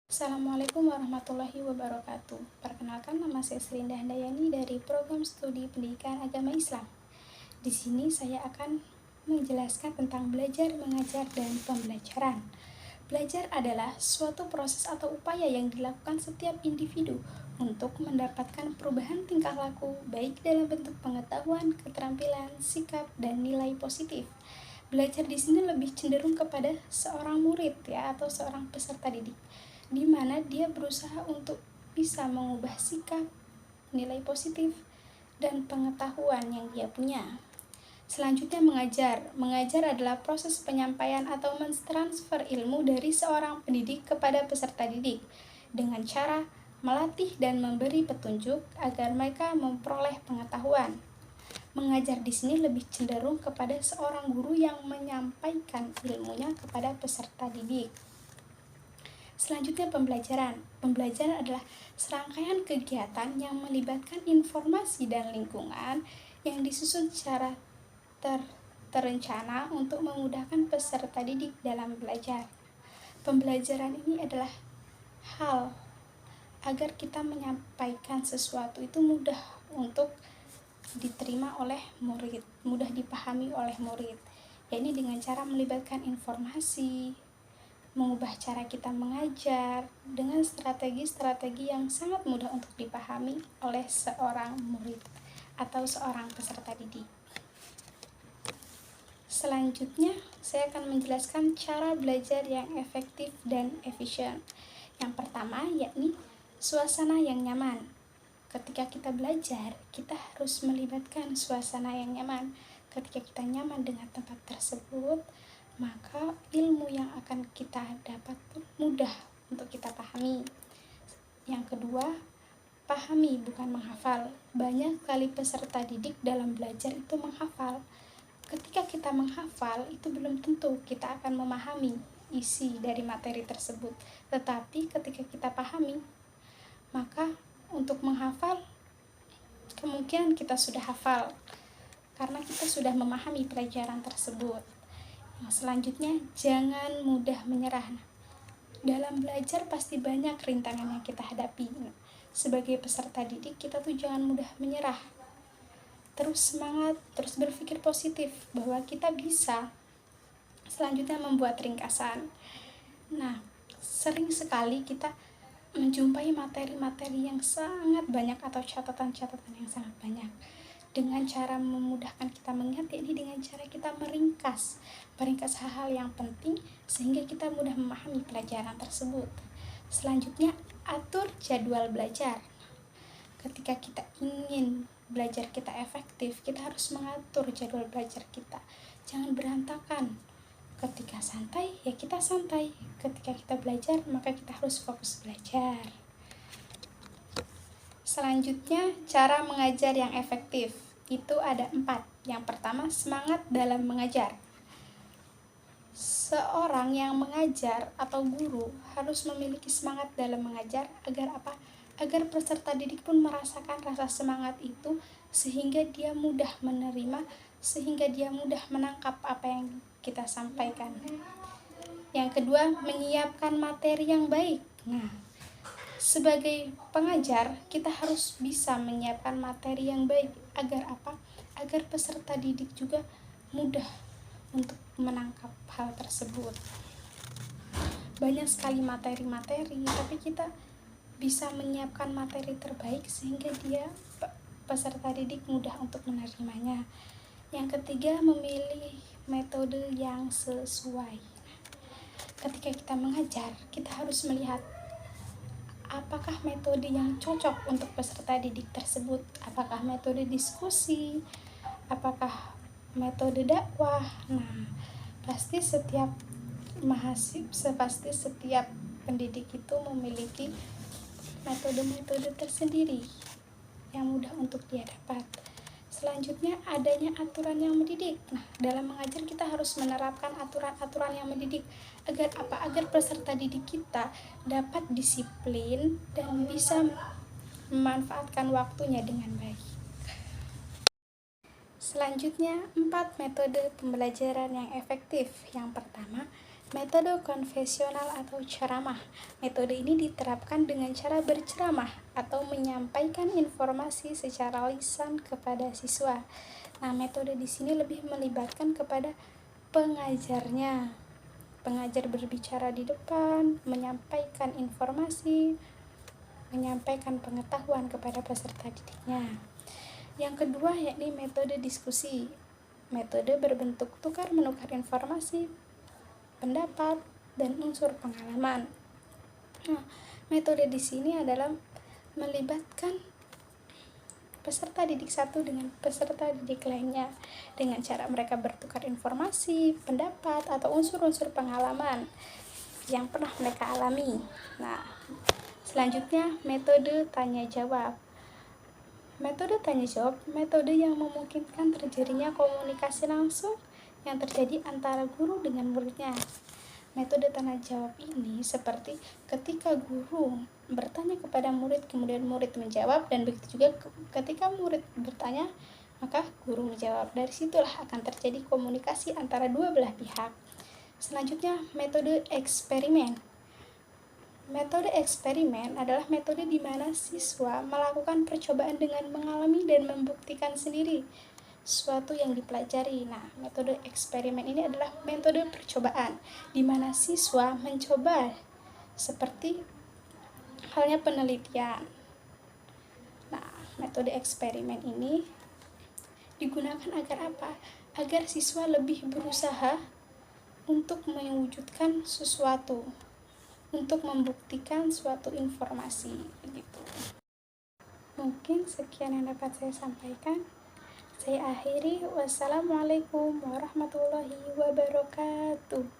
Assalamualaikum warahmatullahi wabarakatuh. Perkenalkan, nama saya Srinda Handayani dari Program Studi Pendidikan Agama Islam. Di sini saya akan menjelaskan tentang belajar, mengajar, dan pembelajaran. Belajar adalah suatu proses atau upaya yang dilakukan setiap individu untuk mendapatkan perubahan tingkah laku, baik dalam bentuk pengetahuan, keterampilan, sikap, dan nilai positif. Belajar di sini lebih cenderung kepada seorang murid atau seorang peserta didik, di mana dia berusaha untuk bisa mengubah sikap, nilai positif, dan pengetahuan yang dia punya. Selanjutnya mengajar. Mengajar adalah proses penyampaian atau mentransfer ilmu dari seorang pendidik kepada peserta didik dengan cara melatih dan memberi petunjuk agar mereka memperoleh pengetahuan. Mengajar di sini lebih cenderung kepada seorang guru yang menyampaikan ilmunya kepada peserta didik. Selanjutnya pembelajaran. Pembelajaran adalah serangkaian kegiatan yang melibatkan informasi dan lingkungan yang disusun secara terencana untuk memudahkan peserta didik dalam belajar. Pembelajaran ini adalah hal agar kita menyampaikan sesuatu itu mudah untuk diterima oleh murid, mudah dipahami oleh murid, yakni dengan cara melibatkan informasi, mengubah cara kita mengajar dengan strategi-strategi yang sangat mudah untuk dipahami oleh seorang murid atau seorang peserta didik. Selanjutnya, saya akan menjelaskan cara belajar yang efektif dan efisien. Yang pertama, yakni suasana yang nyaman. Ketika kita belajar, kita harus melibatkan suasana yang nyaman. Ketika kita nyaman dengan tempat tersebut, maka ilmu yang akan kita dapat pun mudah untuk kita pahami. Yang kedua, pahami bukan menghafal. Banyak kali peserta didik dalam belajar itu menghafal. Ketika kita menghafal, itu belum tentu kita akan memahami isi dari materi tersebut. Tetapi ketika kita pahami, maka untuk menghafal, kemungkinan kita sudah hafal karena kita sudah memahami pelajaran tersebut. Yang selanjutnya, jangan mudah menyerah. Dalam belajar pasti banyak rintangan yang kita hadapi. Sebagai peserta didik, kita tuh jangan mudah menyerah. Terus semangat, terus berpikir positif bahwa kita bisa. Selanjutnya membuat ringkasan. Nah, sering sekali kita menjumpai materi-materi yang sangat banyak atau catatan-catatan yang sangat banyak. Dengan cara memudahkan kita mengingat, yakni dengan cara kita meringkas hal-hal yang penting sehingga kita mudah memahami pelajaran tersebut. Selanjutnya, atur jadwal belajar. Ketika kita ingin belajar kita efektif, kita harus mengatur jadwal belajar kita. Jangan berantakan. Ketika santai, ya kita santai. Ketika kita belajar, maka kita harus fokus belajar. Selanjutnya, cara mengajar yang efektif. Itu ada 4. Yang pertama, semangat dalam mengajar. Seorang yang mengajar atau guru harus memiliki semangat dalam mengajar agar apa? Agar peserta didik pun merasakan rasa semangat itu sehingga dia mudah menerima, sehingga dia mudah menangkap apa yang kita sampaikan. Yang kedua, menyiapkan materi yang baik. Nah, sebagai pengajar, kita harus bisa menyiapkan materi yang baik agar apa? Agar peserta didik juga mudah untuk menangkap hal tersebut. Banyak sekali materi-materi, tapi kita bisa menyiapkan materi terbaik sehingga peserta didik mudah untuk menerimanya. Yang ketiga, memilih metode yang sesuai. Ketika kita mengajar, kita harus melihat apakah metode yang cocok untuk peserta didik tersebut. Apakah metode diskusi, apakah metode dakwah. Nah, pasti setiap pendidik itu memiliki metode-metode tersendiri yang mudah untuk dia dapat. Selanjutnya, adanya aturan yang mendidik. Nah, dalam mengajar kita harus menerapkan aturan-aturan yang mendidik agar apa? Agar peserta didik kita dapat disiplin dan bisa memanfaatkan waktunya dengan baik. Selanjutnya, 4 metode pembelajaran yang efektif. Yang pertama, Metode konvensional atau ceramah. Metode ini diterapkan dengan cara berceramah atau menyampaikan informasi secara lisan kepada siswa. Nah, metode di sini lebih melibatkan kepada pengajarnya. Pengajar berbicara di depan, menyampaikan informasi, menyampaikan pengetahuan kepada peserta didiknya. Yang kedua yakni metode diskusi. Metode berbentuk tukar-menukar informasi, pendapat, dan unsur pengalaman. Nah, metode di sini adalah melibatkan peserta didik satu dengan peserta didik lainnya dengan cara mereka bertukar informasi, pendapat, atau unsur-unsur pengalaman yang pernah mereka alami. Nah, selanjutnya metode tanya jawab. Metode tanya jawab, metode yang memungkinkan terjadinya komunikasi langsung yang terjadi antara guru dengan muridnya. Metode tanya jawab ini seperti ketika guru bertanya kepada murid, kemudian murid menjawab, dan begitu juga ketika murid bertanya, maka guru menjawab. Dari situlah akan terjadi komunikasi antara dua belah pihak. Selanjutnya, metode eksperimen. Metode eksperimen adalah metode di mana siswa melakukan percobaan dengan mengalami dan membuktikan sendiri sesuatu yang dipelajari. Nah, metode eksperimen ini adalah metode percobaan di mana siswa mencoba seperti halnya penelitian. Nah, metode eksperimen ini digunakan agar apa? Agar siswa lebih berusaha untuk mewujudkan sesuatu, untuk membuktikan suatu informasi gitu. Mungkin sekian yang dapat saya sampaikan. Saya akhiri. Wassalamualaikum warahmatullahi wabarakatuh.